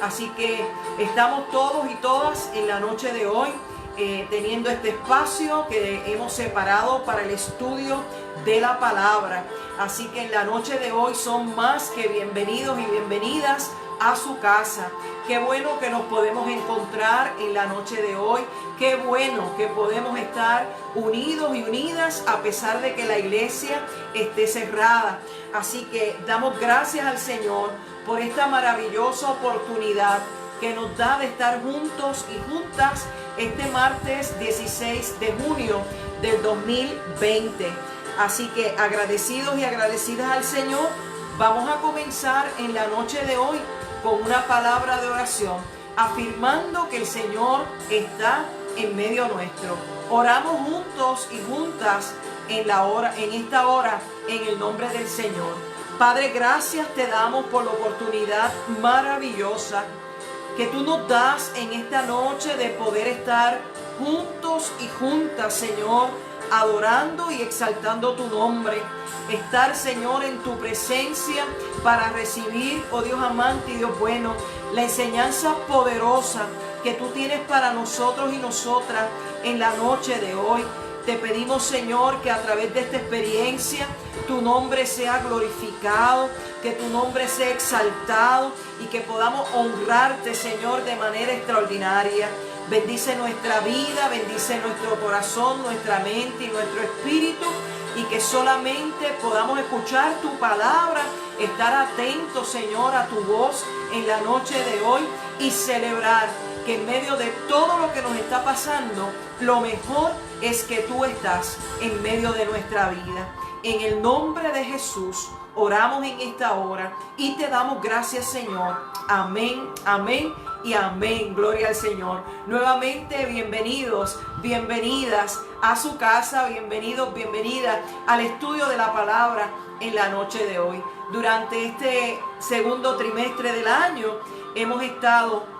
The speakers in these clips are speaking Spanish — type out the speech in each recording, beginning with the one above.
Así que estamos todos y todas en la noche de hoy teniendo este espacio que hemos separado para el estudio de la palabra. Así que en la noche de hoy son más que bienvenidos y bienvenidas a su casa. Qué bueno que nos podemos encontrar en la noche de hoy. Qué bueno que podemos estar unidos y unidas a pesar de que la iglesia esté cerrada. Así que damos gracias al Señor por esta maravillosa oportunidad que nos da de estar juntos y juntas este martes 16 de junio del 2020. Así que agradecidos y agradecidas al Señor, vamos a comenzar en la noche de hoy con una palabra de oración, afirmando que el Señor está en medio nuestro. Oramos juntos y juntas en esta hora, en el nombre del Señor. Padre, gracias te damos por la oportunidad maravillosa que tú nos das en esta noche de poder estar juntos y juntas, Señor, adorando y exaltando tu nombre. Estar, Señor, en tu presencia para recibir, oh Dios amante y Dios bueno, la enseñanza poderosa que tú tienes para nosotros y nosotras en la noche de hoy. Te pedimos, Señor, que a través de esta experiencia tu nombre sea glorificado, que tu nombre sea exaltado y que podamos honrarte, Señor, de manera extraordinaria. Bendice nuestra vida, bendice nuestro corazón, nuestra mente y nuestro espíritu, y que solamente podamos escuchar tu palabra, estar atentos, Señor, a tu voz en la noche de hoy y celebrar que en medio de todo lo que nos está pasando, lo mejor es que tú estás en medio de nuestra vida. En el nombre de Jesús oramos en esta hora y te damos gracias, Señor. Amén, amén y amén. Gloria al Señor. Nuevamente, bienvenidos, bienvenidas a su casa, bienvenidos, bienvenidas al estudio de la palabra en la noche de hoy. Durante este segundo trimestre del año hemos estado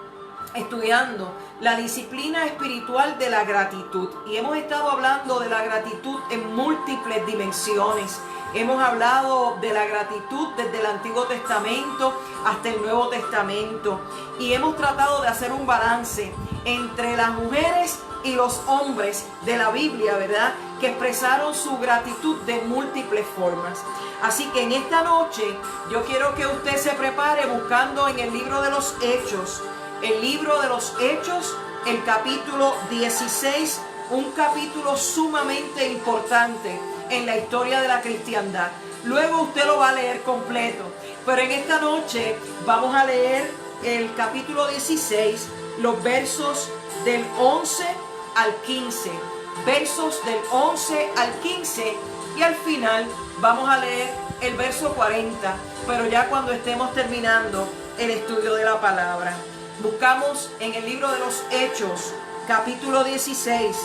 estudiando la disciplina espiritual de la gratitud y hemos estado hablando de la gratitud en múltiples dimensiones. Hemos hablado de la gratitud desde el Antiguo Testamento hasta el Nuevo Testamento y hemos tratado de hacer un balance entre las mujeres y los hombres de la Biblia, ¿verdad?, que expresaron su gratitud de múltiples formas. Así que en esta noche yo quiero que usted se prepare buscando en el libro de los Hechos. El libro de los Hechos, el capítulo 16, un capítulo sumamente importante en la historia de la cristiandad. Luego usted lo va a leer completo, pero en esta noche vamos a leer el capítulo 16, los versos del 11 al 15. Versos del 11 al 15 y al final vamos a leer el verso 40, pero ya cuando estemos terminando el estudio de la palabra. Buscamos en el libro de los Hechos, capítulo 16,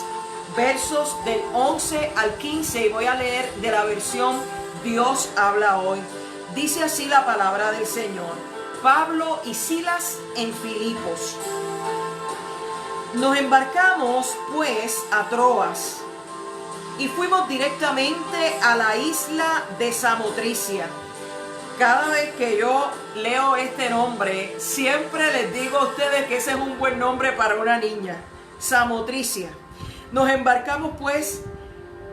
versos del 11 al 15, y voy a leer de la versión Dios habla hoy. Dice así la palabra del Señor. Pablo y Silas en Filipos. Nos embarcamos pues a Troas y fuimos directamente a la isla de Samotricia. Cada vez que yo leo este nombre, siempre les digo a ustedes que ese es un buen nombre para una niña. Samotricia. Nos embarcamos pues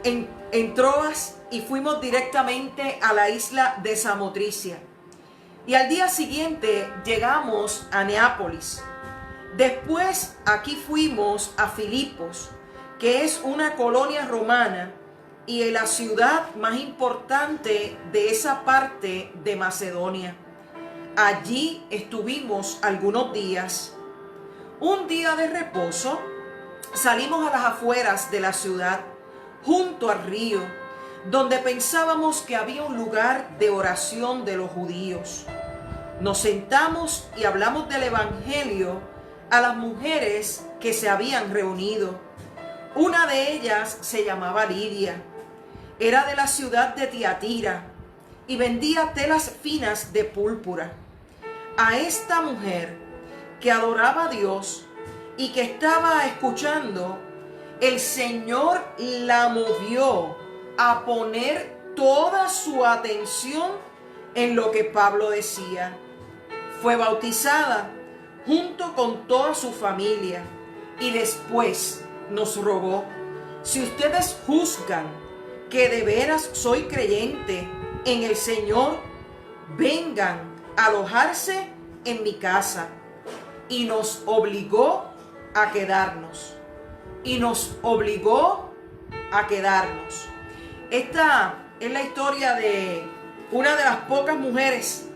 en Troas y fuimos directamente a la isla de Samotricia. Y al día siguiente llegamos a Neápolis. Después aquí fuimos a Filipos, que es una colonia romana y la ciudad más importante de esa parte de Macedonia. Allí estuvimos algunos días. Un día de reposo salimos a las afueras de la ciudad, junto al río, donde pensábamos que había un lugar de oración de los judíos. Nos sentamos y hablamos del evangelio a las mujeres que se habían reunido. Una de ellas se llamaba Lidia. Era de la ciudad de Tiatira y vendía telas finas de púrpura. A esta mujer que adoraba a Dios y que estaba escuchando, el Señor la movió a poner toda su atención en lo que Pablo decía. Fue bautizada, junto con toda su familia. Y después nos rogó: si ustedes juzgan que de veras soy creyente en el Señor, vengan a alojarse en mi casa. Y nos obligó a quedarnos. Y nos obligó a quedarnos. Esta es la historia de una de las pocas mujeres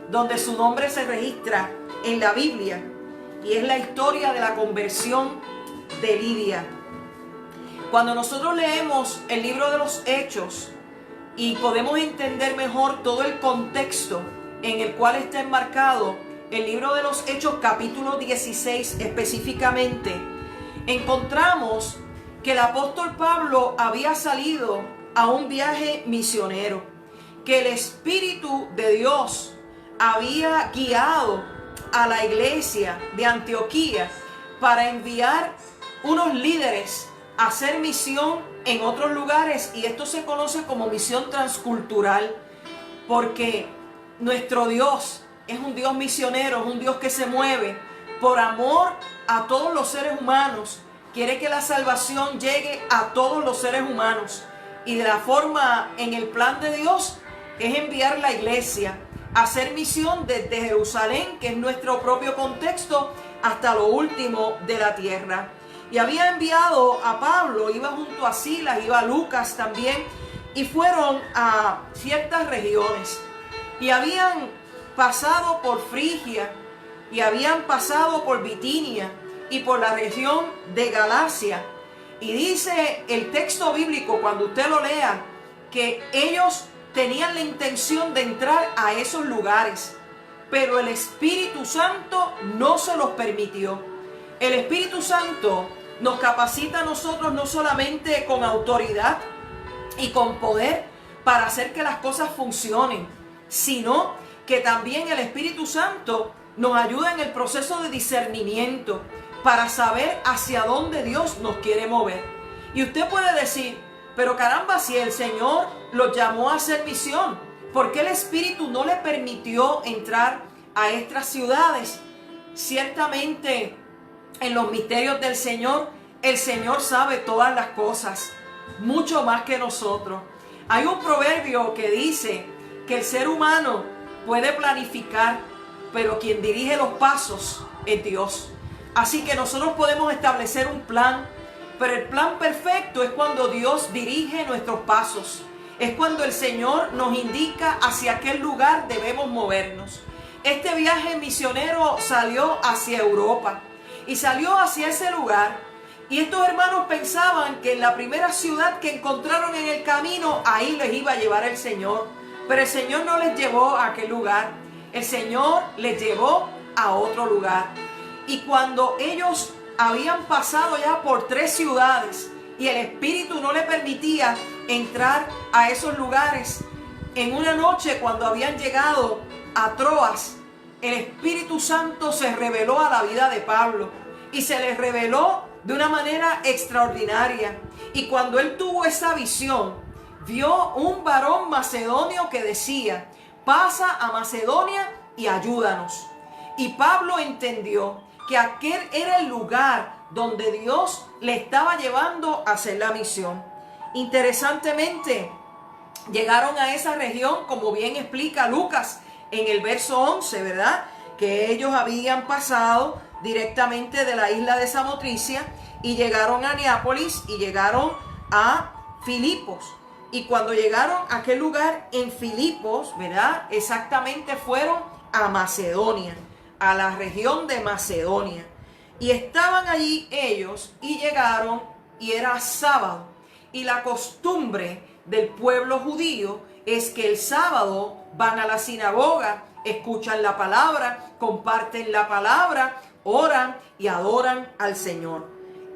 donde su nombre se registra en la Biblia, y es la historia de la conversión de Lidia. Cuando nosotros leemos el libro de los Hechos y podemos entender mejor todo el contexto en el cual está enmarcado el libro de los Hechos, capítulo 16 específicamente, encontramos que el apóstol Pablo había salido a un viaje misionero, que el Espíritu de Dios había guiado a la iglesia de Antioquía para enviar unos líderes a hacer misión en otros lugares, y esto se conoce como misión transcultural, porque nuestro Dios es un Dios misionero, es un Dios que se mueve por amor a todos los seres humanos. Quiere que la salvación llegue a todos los seres humanos, y de la forma en el plan de Dios es enviar la iglesia a hacer misión desde Jerusalén, que es nuestro propio contexto, hasta lo último de la tierra. Y había enviado a Pablo, iba junto a Silas, iba Lucas también, y fueron a ciertas regiones. Y habían pasado por Frigia, y habían pasado por Bitinia, y por la región de Galacia. Y dice el texto bíblico, cuando usted lo lea, que ellos tenían la intención de entrar a esos lugares, pero el Espíritu Santo no se los permitió. El Espíritu Santo nos capacita a nosotros no solamente con autoridad y con poder para hacer que las cosas funcionen, sino que también el Espíritu Santo nos ayuda en el proceso de discernimiento para saber hacia dónde Dios nos quiere mover. Y usted puede decir: pero caramba, si el Señor los llamó a hacer misión, ¿por qué el Espíritu no le permitió entrar a estas ciudades? Ciertamente, en los misterios del Señor, el Señor sabe todas las cosas, mucho más que nosotros. Hay un proverbio que dice que el ser humano puede planificar, pero quien dirige los pasos es Dios. Así que nosotros podemos establecer un plan, pero el plan perfecto es cuando Dios dirige nuestros pasos. Es cuando el Señor nos indica hacia qué lugar debemos movernos. Este viaje misionero salió hacia Europa y salió hacia ese lugar. Y estos hermanos pensaban que en la primera ciudad que encontraron en el camino, ahí les iba a llevar el Señor. Pero el Señor no les llevó a aquel lugar. El Señor les llevó a otro lugar. Y cuando ellos habían pasado ya por 3 ciudades y el Espíritu no le permitía entrar a esos lugares, en una noche cuando habían llegado a Troas, el Espíritu Santo se reveló a la vida de Pablo y se le reveló de una manera extraordinaria. Y cuando él tuvo esa visión, vio un varón macedonio que decía: pasa a Macedonia y ayúdanos. Y Pablo entendió que aquel era el lugar donde Dios le estaba llevando a hacer la misión. Interesantemente, llegaron a esa región, como bien explica Lucas en el verso 11, ¿verdad? Que ellos habían pasado directamente de la isla de Samotricia y llegaron a Neápolis y llegaron a Filipos. Y cuando llegaron a aquel lugar en Filipos, ¿verdad? Exactamente fueron a Macedonia, a la región de Macedonia. Y estaban allí ellos y llegaron, y era sábado. Y la costumbre del pueblo judío es que el sábado van a la sinagoga, escuchan la palabra, comparten la palabra, oran y adoran al Señor.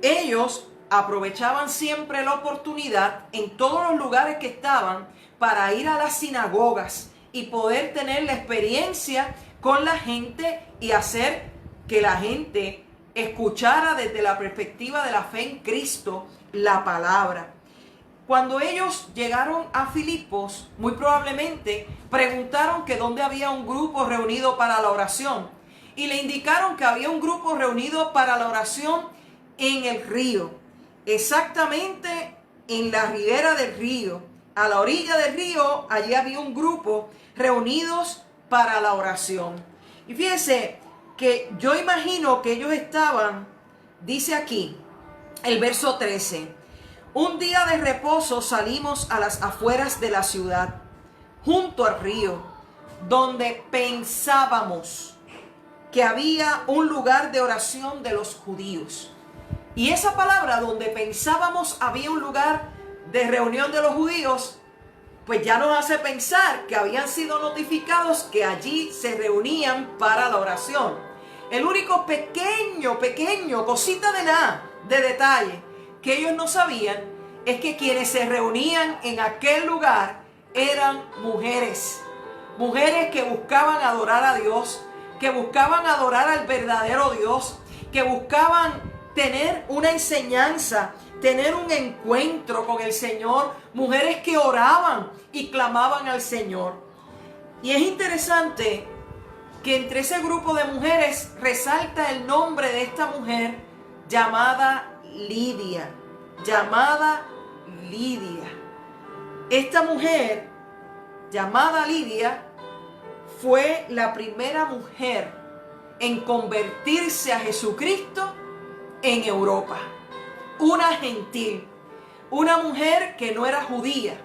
Ellos aprovechaban siempre la oportunidad en todos los lugares que estaban para ir a las sinagogas y poder tener la experiencia con la gente y hacer que la gente escuchara desde la perspectiva de la fe en Cristo la palabra. Cuando ellos llegaron a Filipos, muy probablemente preguntaron que dónde había un grupo reunido para la oración. y le indicaron que había un grupo reunido para la oración en el río, exactamente en la ribera del río, a la orilla del río. Allí había un grupo reunidos para la oración. Y fíjense que yo imagino que ellos estaban, dice aquí, el verso 13, un día de reposo salimos a las afueras de la ciudad, junto al río, donde pensábamos que había un lugar de oración de los judíos. Y esa palabra, donde pensábamos había un lugar de reunión de los judíos, pues ya nos hace pensar que habían sido notificados que allí se reunían para la oración. El único pequeño, cosita de nada, de detalle, que ellos no sabían, es que quienes se reunían en aquel lugar eran mujeres. Mujeres que buscaban adorar a Dios, que buscaban adorar al verdadero Dios, que buscaban tener una enseñanza, tener un encuentro con el Señor. Mujeres que oraban y clamaban al Señor. Y es interesante que entre ese grupo de mujeres resalta el nombre de esta mujer llamada Lidia. Esta mujer llamada Lidia fue la primera mujer en convertirse a Jesucristo en Europa. Una gentil, una mujer que no era judía,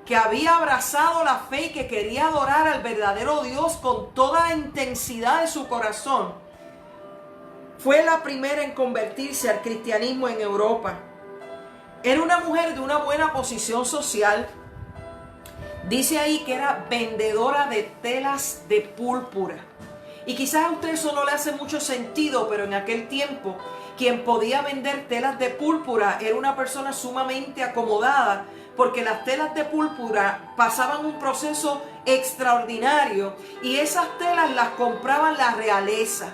que había abrazado la fe y que quería adorar al verdadero Dios con toda la intensidad de su corazón. Fue la primera en convertirse al cristianismo en Europa. Era una mujer de una buena posición social. Dice ahí que era vendedora de telas de púrpura. Y quizás a usted eso no le hace mucho sentido, pero en aquel tiempo quien podía vender telas de púrpura era una persona sumamente acomodada, porque las telas de púrpura pasaban un proceso extraordinario y esas telas las compraban la realeza,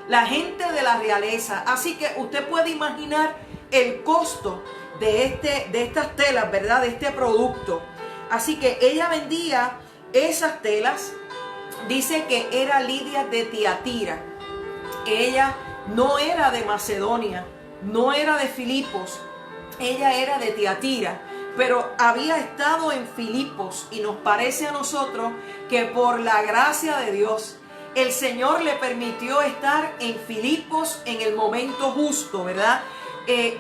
la gente de la realeza. Así que usted puede imaginar el costo de estas telas, ¿verdad? De este producto. Así que ella vendía esas telas. Dice que era Lidia de Tiatira. Ella no era de Macedonia, no era de Filipos, ella era de Tiatira, pero había estado en Filipos, y nos parece a nosotros que por la gracia de Dios el Señor le permitió estar en Filipos en el momento justo, ¿verdad?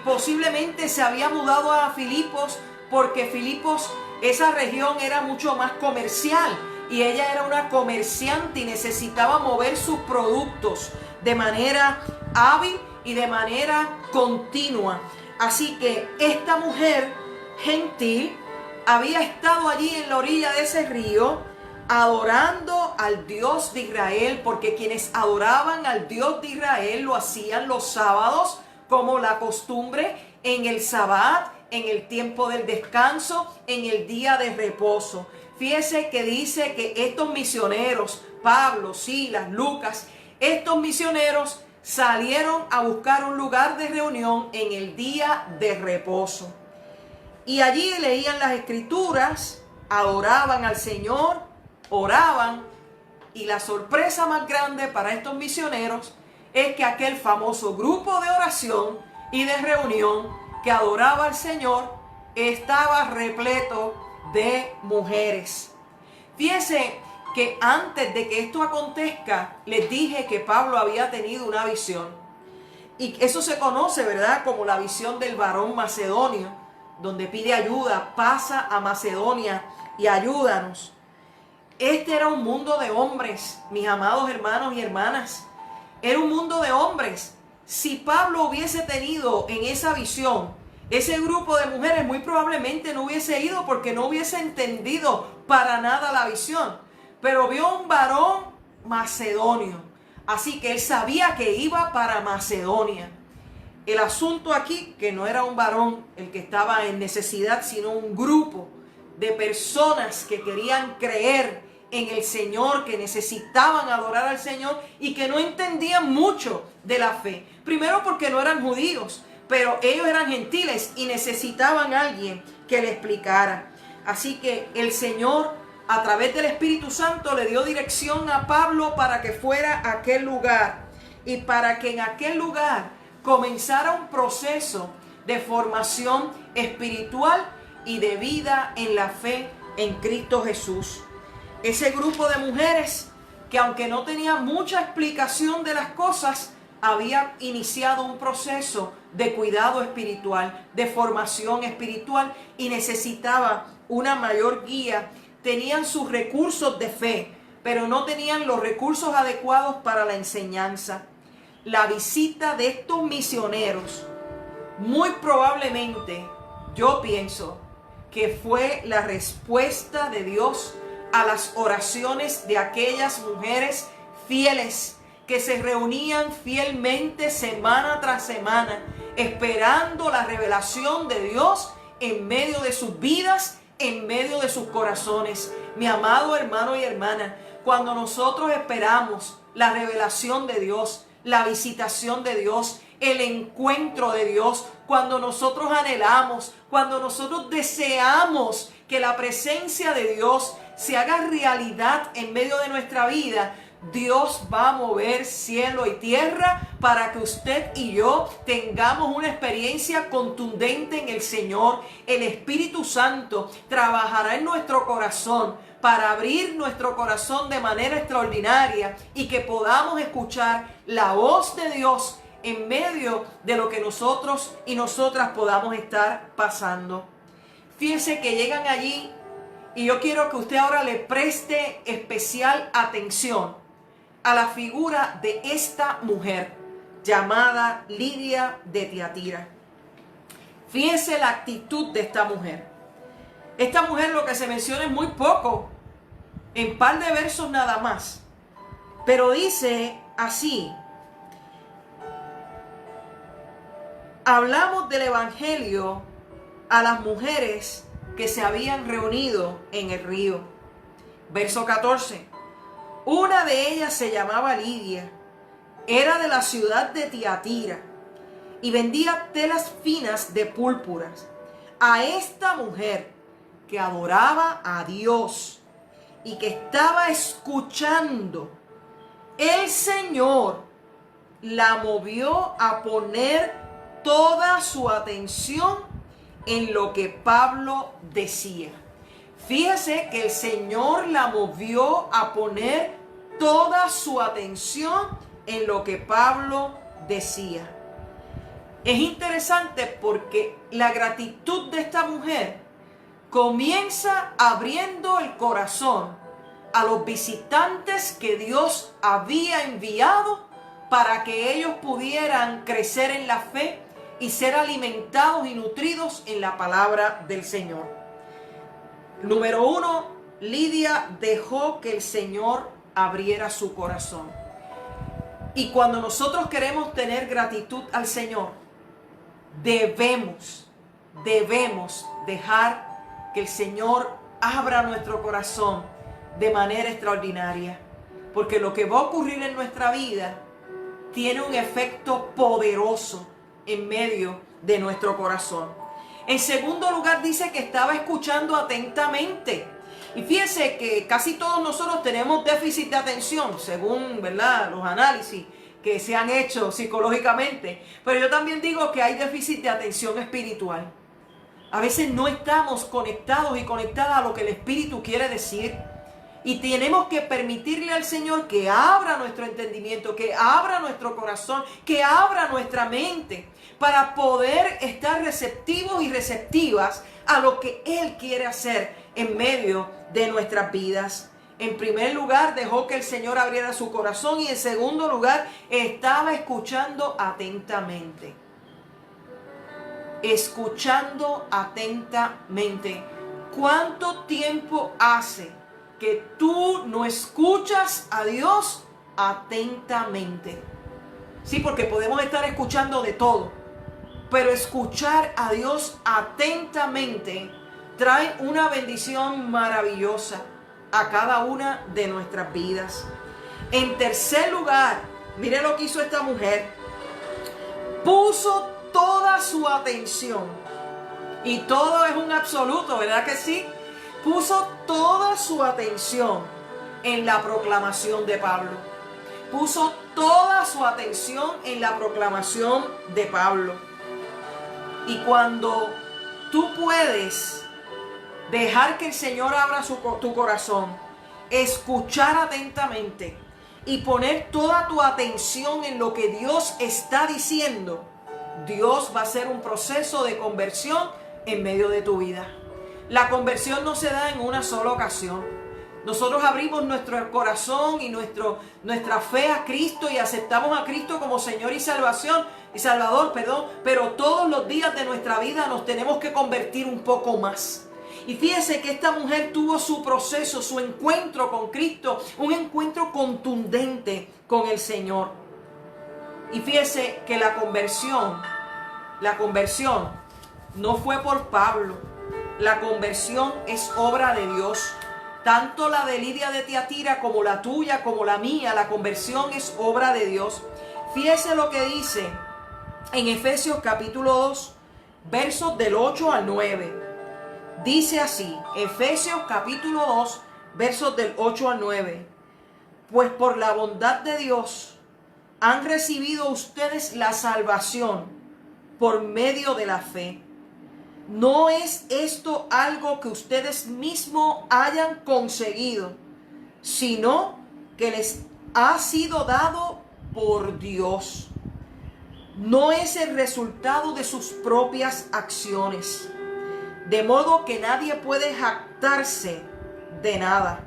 Posiblemente se había mudado a Filipos porque Filipos, esa región era mucho más comercial, y ella era una comerciante y necesitaba mover sus productos de manera hábil y de manera continua. Así que esta mujer gentil había estado allí en la orilla de ese río adorando al Dios de Israel, porque quienes adoraban al Dios de Israel lo hacían los sábados como la costumbre, en el Sabbat, en el tiempo del descanso, en el día de reposo. Fíjese que dice que estos misioneros, Pablo, Silas, Lucas, estos misioneros salieron a buscar un lugar de reunión en el día de reposo. Y allí leían las escrituras, adoraban al Señor, oraban, y la sorpresa más grande para estos misioneros es que aquel famoso grupo de oración y de reunión que adoraba al Señor estaba repleto de mujeres. Fíjense que antes de que esto acontezca, les dije que Pablo había tenido una visión. Y eso se conoce, ¿verdad?, como la visión del varón macedonio, donde pide ayuda: pasa a Macedonia y ayúdanos. Este era un mundo de hombres, mis amados hermanos y hermanas. Era un mundo de hombres. Si Pablo hubiese tenido en esa visión ese grupo de mujeres, muy probablemente no hubiese ido, porque no hubiese entendido para nada la visión. Pero vio un varón macedonio, así que él sabía que iba para Macedonia. El asunto aquí, que no era un varón el que estaba en necesidad, sino un grupo de personas que querían creer en el Señor, que necesitaban adorar al Señor y que no entendían mucho de la fe. Primero porque no eran judíos, pero ellos eran gentiles y necesitaban a alguien que le explicara. Así que el Señor a través del Espíritu Santo le dio dirección a Pablo para que fuera a aquel lugar y para que en aquel lugar comenzara un proceso de formación espiritual y de vida en la fe en Cristo Jesús. Ese grupo de mujeres que, aunque no tenía mucha explicación de las cosas, había iniciado un proceso de cuidado espiritual, de formación espiritual, y necesitaba una mayor guía. Tenían sus recursos de fe, pero no tenían los recursos adecuados para la enseñanza. La visita de estos misioneros, muy probablemente, yo pienso que fue la respuesta de Dios a las oraciones de aquellas mujeres fieles que se reunían fielmente semana tras semana, esperando la revelación de Dios en medio de sus vidas, en medio de sus corazones. Mi amado hermano y hermana, cuando nosotros esperamos la revelación de Dios, la visitación de Dios, el encuentro de Dios, cuando nosotros anhelamos, cuando nosotros deseamos que la presencia de Dios se haga realidad en medio de nuestra vida, Dios va a mover cielo y tierra para que usted y yo tengamos una experiencia contundente en el Señor. El Espíritu Santo trabajará en nuestro corazón para abrir nuestro corazón de manera extraordinaria y que podamos escuchar la voz de Dios en medio de lo que nosotros y nosotras podamos estar pasando. Fíjense que llegan allí y yo quiero que usted ahora le preste especial atención a la figura de esta mujer llamada Lidia de Tiatira. Fíjense la actitud de esta mujer. Esta mujer, lo que se menciona es muy poco, en par de versos nada más, pero dice así: hablamos del evangelio a las mujeres que se habían reunido en el río. Verso 14. Una de ellas se llamaba Lidia, era de la ciudad de Tiatira y vendía telas finas de púrpuras. A esta mujer que adoraba a Dios y que estaba escuchando, el Señor la movió a poner toda su atención en lo que Pablo decía. Fíjese que el Señor la movió a poner toda su atención en lo que Pablo decía. Es interesante porque la gratitud de esta mujer comienza abriendo el corazón a los visitantes que Dios había enviado para que ellos pudieran crecer en la fe y ser alimentados y nutridos en la palabra del Señor. Número 1, Lidia dejó que el Señor abriera su corazón. Y cuando nosotros queremos tener gratitud al Señor, debemos dejar que el Señor abra nuestro corazón de manera extraordinaria. Porque lo que va a ocurrir en nuestra vida tiene un efecto poderoso en medio de nuestro corazón. En segundo lugar, dice que estaba escuchando atentamente. Y fíjense que casi todos nosotros tenemos déficit de atención, según, ¿verdad?, los análisis que se han hecho psicológicamente. Pero yo también digo que hay déficit de atención espiritual. A veces no estamos conectados y conectadas a lo que el Espíritu quiere decir. Y tenemos que permitirle al Señor que abra nuestro entendimiento, que abra nuestro corazón, que abra nuestra mente, para poder estar receptivos y receptivas a lo que Él quiere hacer en medio de nuestras vidas. En primer lugar, dejó que el Señor abriera su corazón, y en segundo lugar, estaba escuchando atentamente. Escuchando atentamente. ¿Cuánto tiempo hace que tú no escuchas a Dios atentamente? Sí, porque podemos estar escuchando de todo, pero escuchar a Dios atentamente trae una bendición maravillosa a cada una de nuestras vidas. En tercer lugar, mire lo que hizo esta mujer. Puso toda su atención, y todo es un absoluto, ¿verdad que sí? Puso toda su atención en la proclamación de Pablo. Puso toda su atención en la proclamación de Pablo. Y cuando tú puedes dejar que el Señor abra tu corazón, escuchar atentamente y poner toda tu atención en lo que Dios está diciendo, Dios va a hacer un proceso de conversión en medio de tu vida. La conversión no se da en una sola ocasión. Nosotros abrimos nuestro corazón y nuestra fe a Cristo y aceptamos a Cristo como Señor y Salvador, pero todos los días de nuestra vida nos tenemos que convertir un poco más. Y fíjese que esta mujer tuvo su proceso, su encuentro con Cristo, un encuentro contundente con el Señor. Y fíjese que la conversión no fue por Pablo. La conversión es obra de Dios. Tanto la de Lidia de Tiatira como la tuya, como la mía, la conversión es obra de Dios. Fíjese lo que dice en Efesios capítulo 2, versos del 8 al 9. Dice así, Efesios capítulo 2, versos del 8 al 9. Pues por la bondad de Dios han recibido ustedes la salvación por medio de la fe. No es esto algo que ustedes mismos hayan conseguido, sino que les ha sido dado por Dios. No es el resultado de sus propias acciones, de modo que nadie puede jactarse de nada.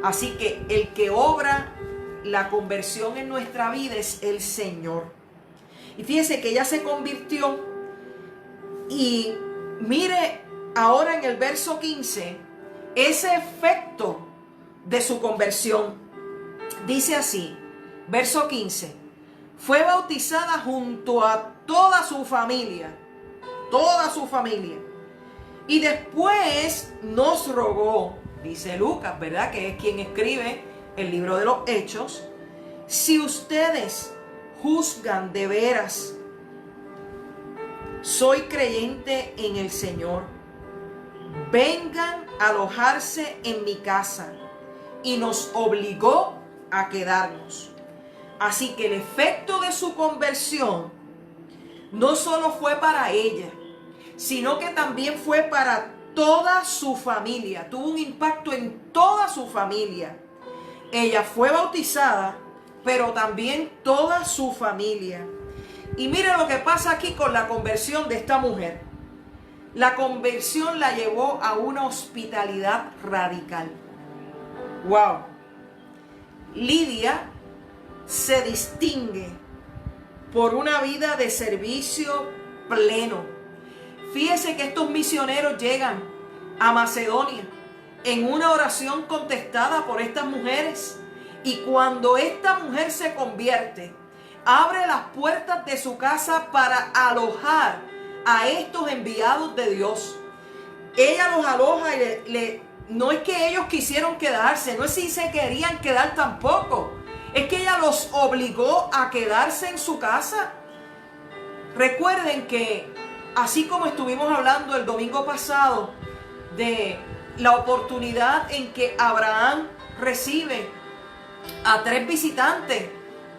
Así que el que obra la conversión en nuestra vida es el Señor. Y fíjese que ella se convirtió. Y mire ahora en el verso 15, ese efecto de su conversión. Dice así, verso 15, fue bautizada junto a toda su familia, y después nos rogó, dice Lucas, ¿verdad? Que es quien escribe el libro de los Hechos, si ustedes juzgan de veras, soy creyente en el Señor, vengan a alojarse en mi casa. Y nos obligó a quedarnos. Así que el efecto de su conversión no solo fue para ella, sino que también fue para toda su familia. Tuvo un impacto en toda su familia. Ella fue bautizada, pero también toda su familia. Y mire lo que pasa aquí con la conversión de esta mujer. La conversión la llevó a una hospitalidad radical. ¡Wow! Lidia se distingue por una vida de servicio pleno. Fíjese que estos misioneros llegan a Macedonia en una oración contestada por estas mujeres. Y cuando esta mujer se convierte, abre las puertas de su casa para alojar a estos enviados de Dios. Ella los aloja y no es que ellos quisieron quedarse, no es si se querían quedar tampoco. Es que ella los obligó a quedarse en su casa. Recuerden que así como estuvimos hablando el domingo pasado de la oportunidad en que Abraham recibe a 3 visitantes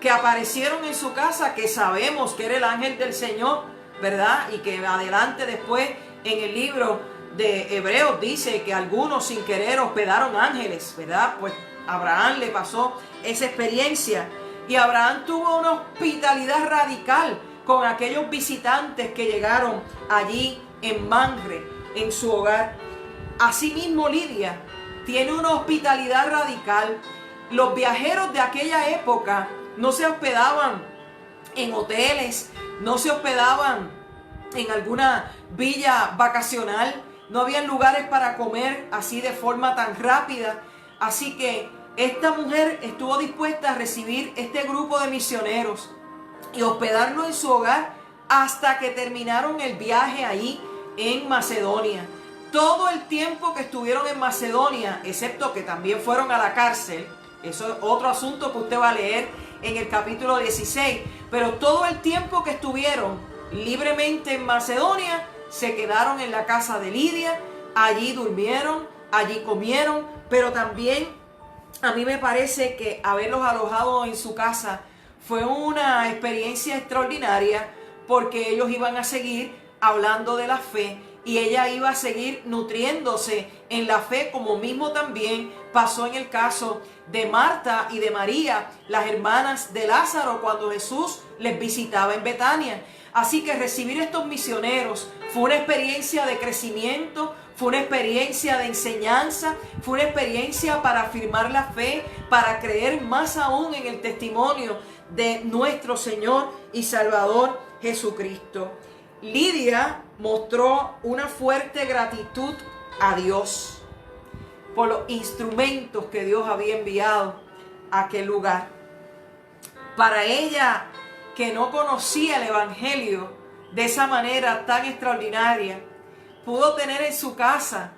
que aparecieron en su casa, que sabemos que era el ángel del Señor, ¿verdad? Y que adelante después en el libro de Hebreos dice que algunos sin querer hospedaron ángeles, ¿verdad? Pues Abraham le pasó esa experiencia y Abraham tuvo una hospitalidad radical con aquellos visitantes que llegaron allí en Mamre, en su hogar. Asimismo, Lidia tiene una hospitalidad radical. Los viajeros de aquella época no se hospedaban en hoteles, no se hospedaban en alguna villa vacacional, no habían lugares para comer así de forma tan rápida. Así que esta mujer estuvo dispuesta a recibir este grupo de misioneros y hospedarlo en su hogar hasta que terminaron el viaje ahí en Macedonia. Todo el tiempo que estuvieron en Macedonia, excepto que también fueron a la cárcel, eso es otro asunto que usted va a leer en el capítulo 16, pero todo el tiempo que estuvieron libremente en Macedonia, se quedaron en la casa de Lidia, allí durmieron, allí comieron, pero también a mí me parece que haberlos alojado en su casa fue una experiencia extraordinaria, porque ellos iban a seguir hablando de la fe y ella iba a seguir nutriéndose en la fe, como mismo también pasó en el caso de Marta y de María, las hermanas de Lázaro, cuando Jesús les visitaba en Betania. Así que recibir estos misioneros fue una experiencia de crecimiento, fue una experiencia de enseñanza, fue una experiencia para afirmar la fe, para creer más aún en el testimonio de nuestro Señor y Salvador Jesucristo. Lidia mostró una fuerte gratitud a Dios por los instrumentos que Dios había enviado a aquel lugar. Para ella, que no conocía el Evangelio de esa manera tan extraordinaria, pudo tener en su casa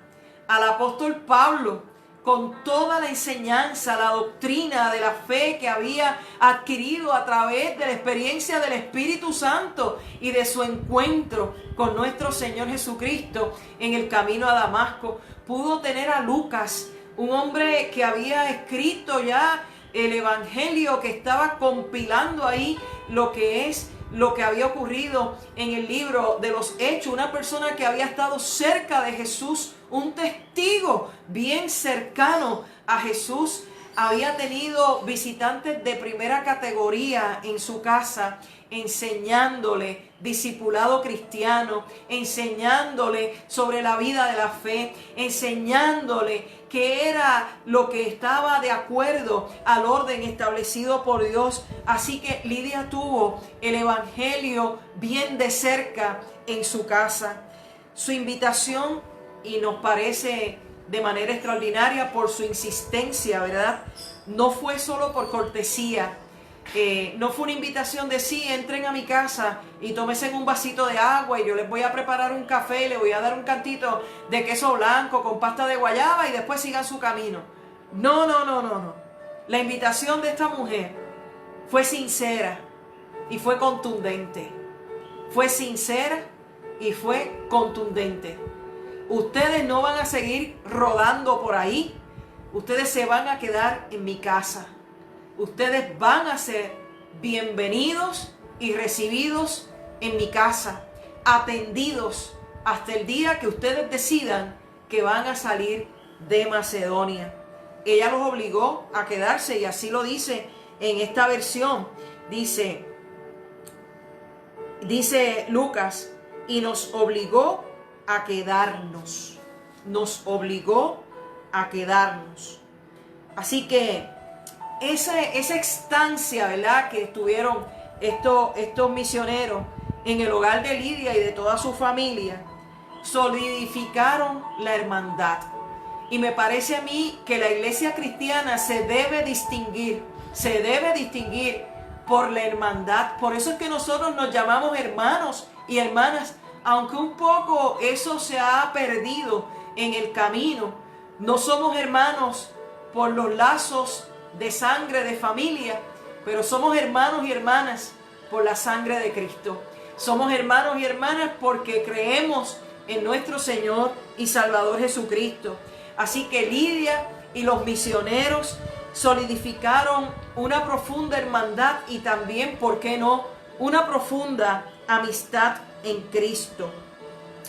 al apóstol Pablo con toda la enseñanza, la doctrina de la fe que había adquirido a través de la experiencia del Espíritu Santo y de su encuentro con nuestro Señor Jesucristo en el camino a Damasco. Pudo tener a Lucas, un hombre que había escrito ya el Evangelio, que estaba compilando ahí lo que había ocurrido en el libro de los Hechos, una persona que había estado cerca de Jesús, un testigo bien cercano a Jesús. Había tenido visitantes de primera categoría en su casa, enseñándole, discipulado cristiano, enseñándole sobre la vida de la fe, enseñándole qué era lo que estaba de acuerdo al orden establecido por Dios. Así que Lidia tuvo el Evangelio bien de cerca en su casa. Su invitación, y nos parece de manera extraordinaria por su insistencia, ¿verdad? No fue solo por cortesía. No fue una invitación de sí, entren a mi casa y tómense un vasito de agua y yo les voy a preparar un café y les voy a dar un cantito de queso blanco con pasta de guayaba y después sigan su camino. No. La invitación de esta mujer fue sincera y fue contundente. Fue sincera y fue contundente. Ustedes no van a seguir rodando por ahí. Ustedes se van a quedar en mi casa. Ustedes van a ser bienvenidos y recibidos en mi casa, atendidos hasta el día que ustedes decidan que van a salir de Macedonia. Ella los obligó a quedarse y así lo dice en esta versión. Dice Lucas, y nos obligó a quedarnos. Nos obligó a quedarnos. Así que esa estancia, ¿verdad?, que estuvieron estos misioneros en el hogar de Lidia y de toda su familia, solidificaron la hermandad. Y me parece a mí que la iglesia cristiana se debe distinguir por la hermandad. Por eso es que nosotros nos llamamos hermanos y hermanas, aunque un poco eso se ha perdido en el camino. No somos hermanos por los lazos de sangre, de familia, pero somos hermanos y hermanas por la sangre de Cristo. Somos hermanos y hermanas porque creemos en nuestro Señor y Salvador Jesucristo. Así que Lidia y los misioneros solidificaron una profunda hermandad y también, ¿por qué no?, una profunda amistad en Cristo.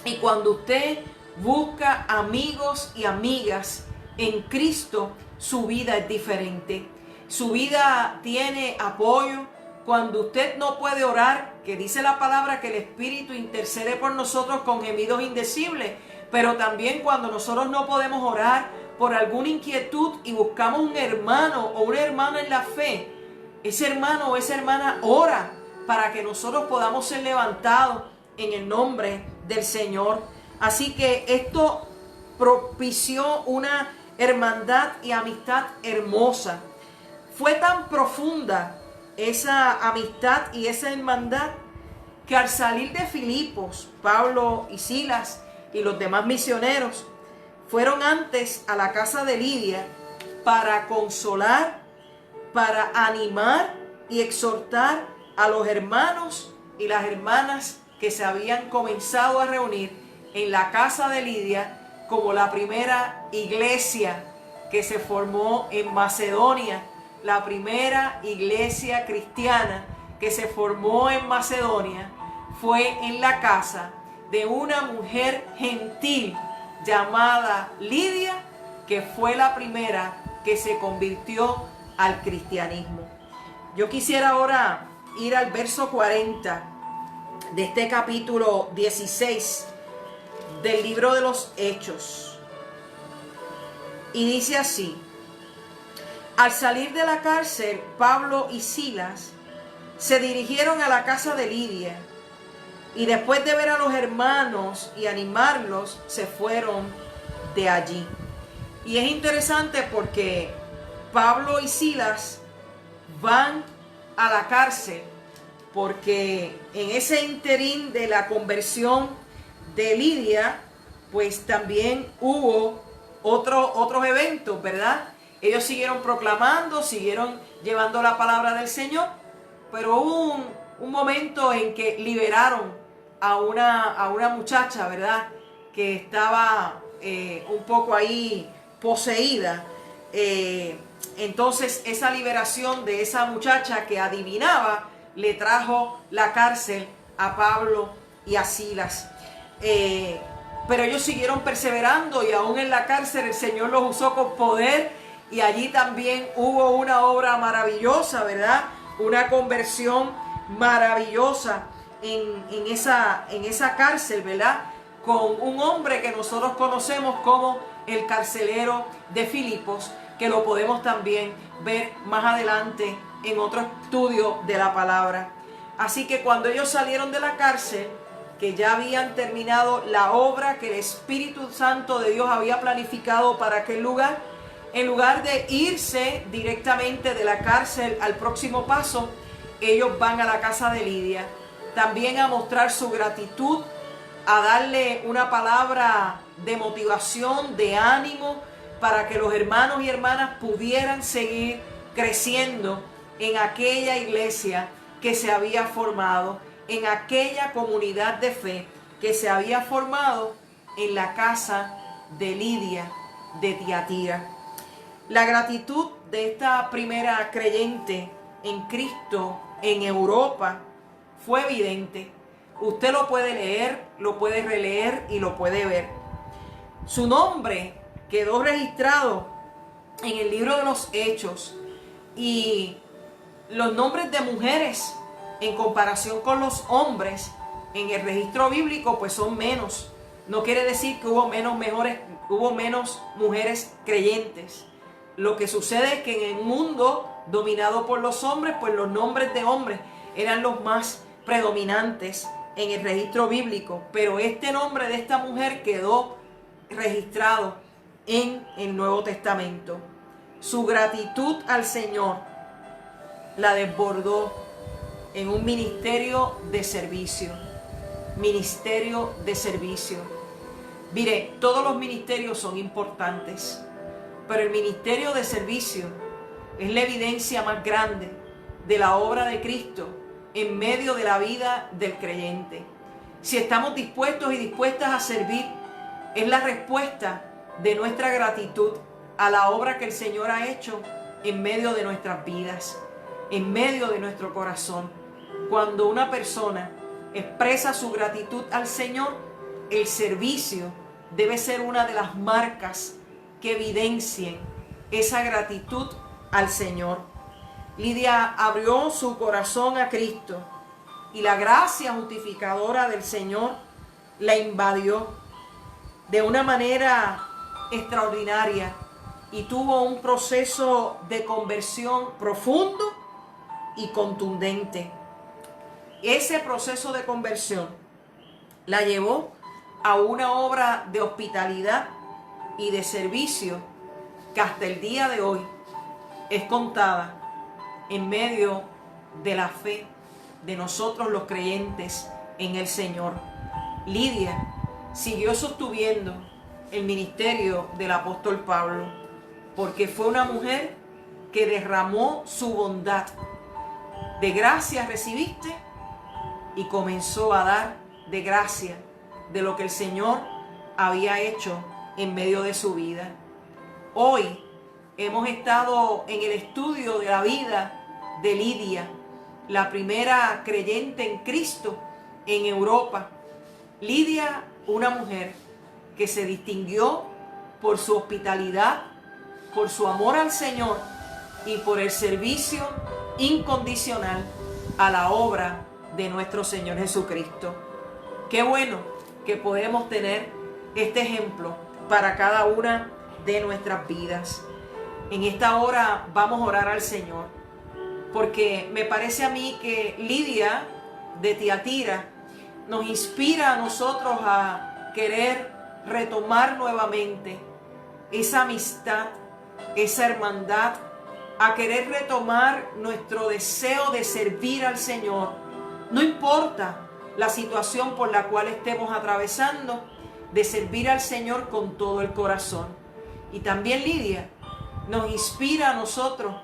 Y cuando usted busca amigos y amigas en Cristo, su vida es diferente. Su vida tiene apoyo. Cuando usted no puede orar, que dice la palabra que el Espíritu intercede por nosotros con gemidos indecibles, pero también cuando nosotros no podemos orar por alguna inquietud y buscamos un hermano o una hermana en la fe, ese hermano o esa hermana ora para que nosotros podamos ser levantados en el nombre del Señor. Así que esto propició una hermandad y amistad hermosa. Fue tan profunda esa amistad y esa hermandad que al salir de Filipos, Pablo y Silas y los demás misioneros fueron antes a la casa de Lidia para consolar, para animar y exhortar a los hermanos y las hermanas que se habían comenzado a reunir en la casa de Lidia como la primera iglesia que se formó en Macedonia, la primera iglesia cristiana que se formó en Macedonia fue en la casa de una mujer gentil llamada Lidia, que fue la primera que se convirtió al cristianismo. Yo quisiera ahora ir al verso 40 de este capítulo 16 del libro de los Hechos. Y dice así: al salir de la cárcel, Pablo y Silas se dirigieron a la casa de Lidia, y después de ver a los hermanos y animarlos, se fueron de allí. Y es interesante porque Pablo y Silas van a la cárcel porque en ese interín de la conversión de Lidia, pues también hubo otros eventos, ¿verdad? Ellos siguieron proclamando, siguieron llevando la palabra del Señor, pero hubo un momento en que liberaron a una muchacha, ¿verdad? Que estaba un poco ahí poseída. Entonces esa liberación de esa muchacha que adivinaba le trajo la cárcel a Pablo y a Silas. Pero ellos siguieron perseverando y aún en la cárcel el Señor los usó con poder, y allí también hubo una obra maravillosa, ¿verdad? Una conversión maravillosa en esa cárcel, ¿verdad? Con un hombre que nosotros conocemos como el carcelero de Filipos, que lo podemos también ver más adelante en otro estudio de la palabra. Así que cuando ellos salieron de la cárcel, que ya habían terminado la obra que el Espíritu Santo de Dios había planificado para aquel lugar, en lugar de irse directamente de la cárcel al próximo paso, ellos van a la casa de Lidia, también a mostrar su gratitud, a darle una palabra de motivación, de ánimo, para que los hermanos y hermanas pudieran seguir creciendo en aquella iglesia que se había formado, en aquella comunidad de fe que se había formado en la casa de Lidia de Tiatira. La gratitud de esta primera creyente en Cristo en Europa fue evidente. Usted lo puede leer, lo puede releer y lo puede ver. Su nombre quedó registrado en el libro de los Hechos, y los nombres de mujeres en comparación con los hombres en el registro bíblico pues son menos. No quiere decir que hubo menos mujeres creyentes. Lo que sucede es que en el mundo dominado por los hombres, pues los nombres de hombres eran los más predominantes en el registro bíblico, pero este nombre de esta mujer quedó registrado en el Nuevo Testamento. Su gratitud al Señor la desbordó en un ministerio de servicio. Ministerio de servicio. Mire, todos los ministerios son importantes, pero el ministerio de servicio es la evidencia más grande de la obra de Cristo en medio de la vida del creyente. Si estamos dispuestos y dispuestas a servir, es la respuesta de nuestra gratitud a la obra que el Señor ha hecho en medio de nuestras vidas, en medio de nuestro corazón. Cuando una persona expresa su gratitud al Señor, el servicio debe ser una de las marcas que evidencien esa gratitud al Señor. Lidia abrió su corazón a Cristo y la gracia justificadora del Señor la invadió de una manera extraordinaria y tuvo un proceso de conversión profundo y contundente. Ese proceso de conversión la llevó a una obra de hospitalidad y de servicio que hasta el día de hoy es contada en medio de la fe de nosotros los creyentes en el Señor. Lidia siguió sosteniendo el ministerio del apóstol Pablo porque fue una mujer que derramó su bondad. De gracia recibiste y comenzó a dar de gracia de lo que el Señor había hecho en medio de su vida. Hoy hemos estado en el estudio de la vida de Lidia, la primera creyente en Cristo en Europa. Lidia, una mujer que se distinguió por su hospitalidad, por su amor al Señor y por el servicio incondicional a la obra de nuestro Señor Jesucristo. Qué bueno que podemos tener este ejemplo para cada una de nuestras vidas. En esta hora vamos a orar al Señor, porque me parece a mí que Lidia de Tiatira nos inspira a nosotros a querer retomar nuevamente esa amistad, esa hermandad, a querer retomar nuestro deseo de servir al Señor. No importa la situación por la cual estemos atravesando, de servir al Señor con todo el corazón. Y también Lidia nos inspira a nosotros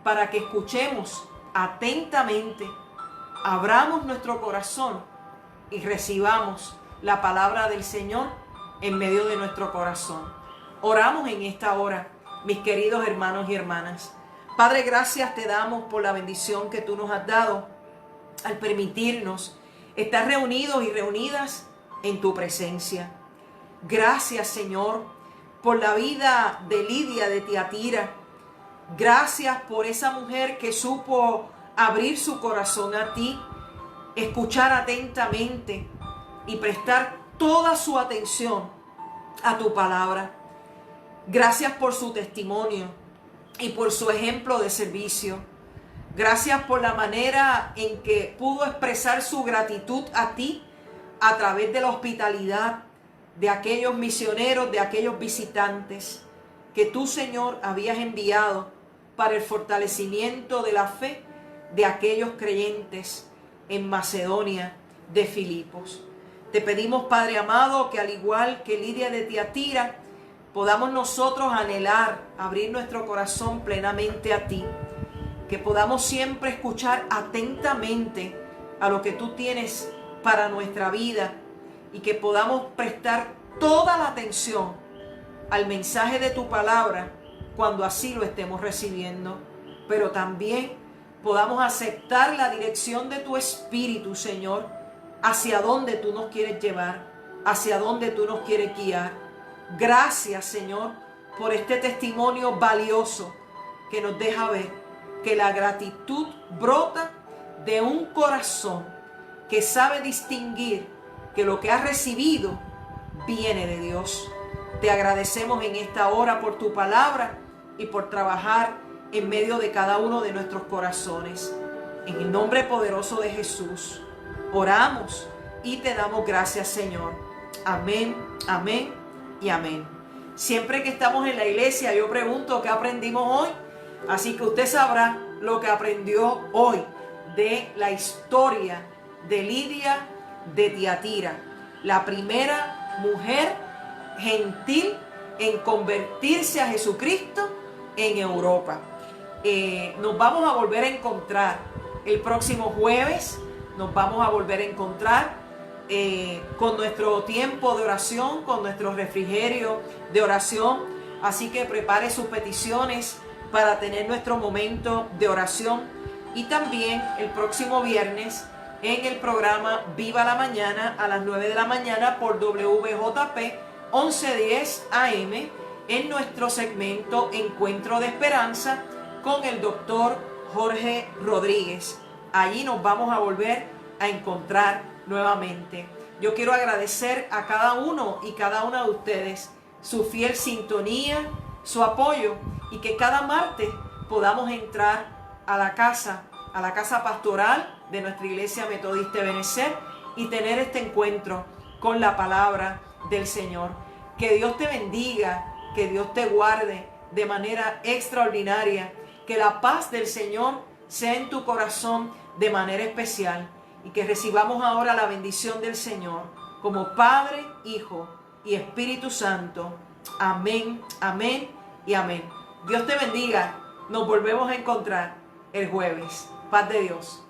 para que escuchemos atentamente, abramos nuestro corazón y recibamos la palabra del Señor en medio de nuestro corazón. Oramos en esta hora, mis queridos hermanos y hermanas. Padre, gracias te damos por la bendición que tú nos has dado al permitirnos estar reunidos y reunidas en tu presencia. Gracias, Señor, por la vida de Lidia de Tiatira. Gracias por esa mujer que supo abrir su corazón a ti, escuchar atentamente y prestar toda su atención a tu palabra. Gracias por su testimonio y por su ejemplo de servicio. Gracias por la manera en que pudo expresar su gratitud a ti a través de la hospitalidad de aquellos misioneros, de aquellos visitantes que tú, Señor, habías enviado para el fortalecimiento de la fe de aquellos creyentes en Macedonia de Filipos. Te pedimos, Padre amado, que al igual que Lidia de Tiatira, podamos nosotros anhelar, abrir nuestro corazón plenamente a ti, que podamos siempre escuchar atentamente a lo que tú tienes para nuestra vida y que podamos prestar toda la atención al mensaje de tu palabra cuando así lo estemos recibiendo, pero también podamos aceptar la dirección de tu Espíritu, Señor, hacia donde tú nos quieres llevar, hacia donde tú nos quieres guiar. Gracias, Señor, por este testimonio valioso que nos deja ver que la gratitud brota de un corazón que sabe distinguir que lo que has recibido viene de Dios. Te agradecemos en esta hora por tu palabra y por trabajar en medio de cada uno de nuestros corazones. En el nombre poderoso de Jesús, oramos y te damos gracias, Señor. Amén, amén y amén. Siempre que estamos en la iglesia, yo pregunto qué aprendimos hoy. Así que usted sabrá lo que aprendió hoy de la historia de Lidia de Tiatira, la primera mujer gentil en convertirse a Jesucristo en Europa. Nos vamos a volver a encontrar el próximo jueves. Nos vamos a volver a encontrar con nuestro tiempo de oración, con nuestro refrigerio de oración. Así que prepare sus peticiones para tener nuestro momento de oración. Y también el próximo viernes en el programa Viva la Mañana a las 9 de la mañana por WJP 1110 AM en nuestro segmento Encuentro de Esperanza con el doctor Jorge Rodríguez. Allí nos vamos a volver a encontrar nuevamente. Yo quiero agradecer a cada uno y cada una de ustedes su fiel sintonía, su apoyo, y que cada martes podamos entrar a la casa pastoral de nuestra iglesia metodista Ebenecer y tener este encuentro con la palabra del Señor. Que Dios te bendiga, que Dios te guarde de manera extraordinaria, que la paz del Señor sea en tu corazón de manera especial y que recibamos ahora la bendición del Señor como Padre, Hijo y Espíritu Santo. Amén, amén y amén. Dios te bendiga. Nos volvemos a encontrar el jueves. Paz de Dios.